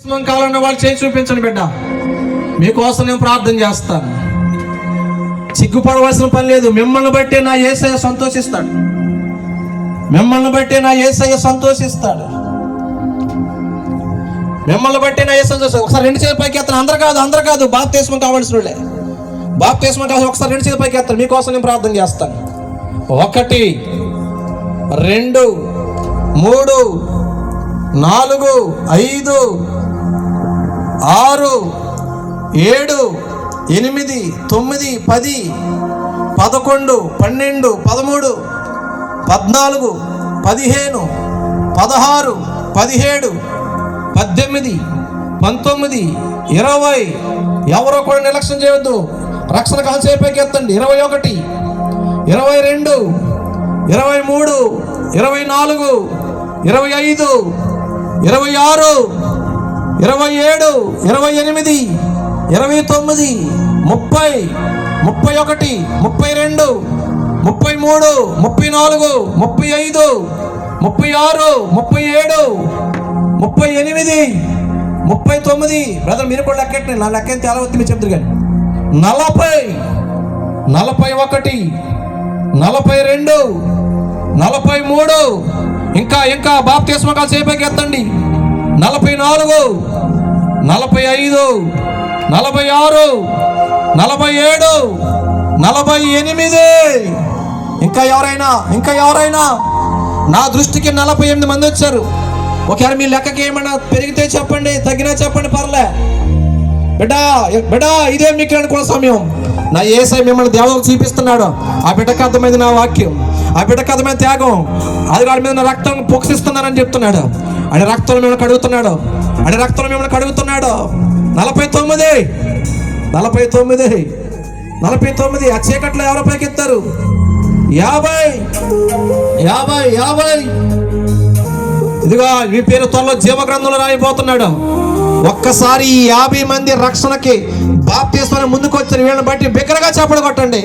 కాలంలో వాళ్ళు చేయి చూపించండి బిడ్డ, మీకోసం నేను ప్రార్థన చేస్తాను. సిగ్గుపడవలసిన పని లేదు. మిమ్మల్ని బట్టే నా యేసయ్య సంతోషిస్తాడు. మిమ్మల్ని బట్టే నా యేసయ్య సంతోషిస్తాడు. మిమ్మల్ని బట్టే నా యేసయ్య సంతోషిస్తాడు. ఒకసారి రెండు చేతుల పైకి ఎత్తాను. అందరు కాదు బాప్తిస్మం కావాల్సిన వాళ్ళే. బాప్తిస్మం కావాలి. ఒకసారి రెండు చేతుల పైకి ఎత్తాను. మీకోసం నేను ప్రార్థన చేస్తాను. 1 2 3 4 5 6 7 8 9 10 11 12 13 14 15 16 17 18 19 20. ఎవరో కూడా నిర్లక్ష్యం చేయవద్దు. రక్షణ కాల్చేపైకి ఎత్తండి. 21 22 23 24 25 26 27 28 29 30 31 32 33 34 35 36 37 38 39. బ్రదర్ మీరు కూడా లెక్కెట్టండి. నా లెక్క చాలా వస్తుంది మీరు చెప్తారు కానీ 40 41 42 43. ఇంకా బాప్తిస్మం కాల్ చేపైకి ఎత్తండి. 44 45 46 47 48. ఇంకా ఎవరైనా నా దృష్టికి 48 మంది వచ్చారు. ఒకవేళ మీ లెక్కకి ఏమన్నా పెరిగితే చెప్పండి, తగ్గినా చెప్పండి, పర్లే. బిడ్డా ఇదే మీకు అనుకున్న సమయం. నా యేసయ్య మిమ్మల్ని దేవతలు చూపిస్తున్నాడు. ఆ బిడ్డకు అర్థమైంది నా వాక్యం, ఆ బిడ్డకు అర్థమైన త్యాగం. అది వాడి మీద నా రక్తం పొక్సిస్తున్నానని చెప్తున్నాడు. ఆయన రక్తంలో మిమ్మల్ని కడుగుతున్నాడు. 49. ఆ చీకట్లో ఎవరో పైకెత్తారు. 50. ఇదిగో మీ పేరు త్వరలో జీవగ్రంథంలో రాయిపోతున్నాడు. ఒక్కసారి ఈ 50 మంది రక్షణకి బాప్తిస్మానికి ముందుకు వచ్చిన వీళ్ళని బట్టి బిగ్గరగా చప్పట్లు కొట్టండి.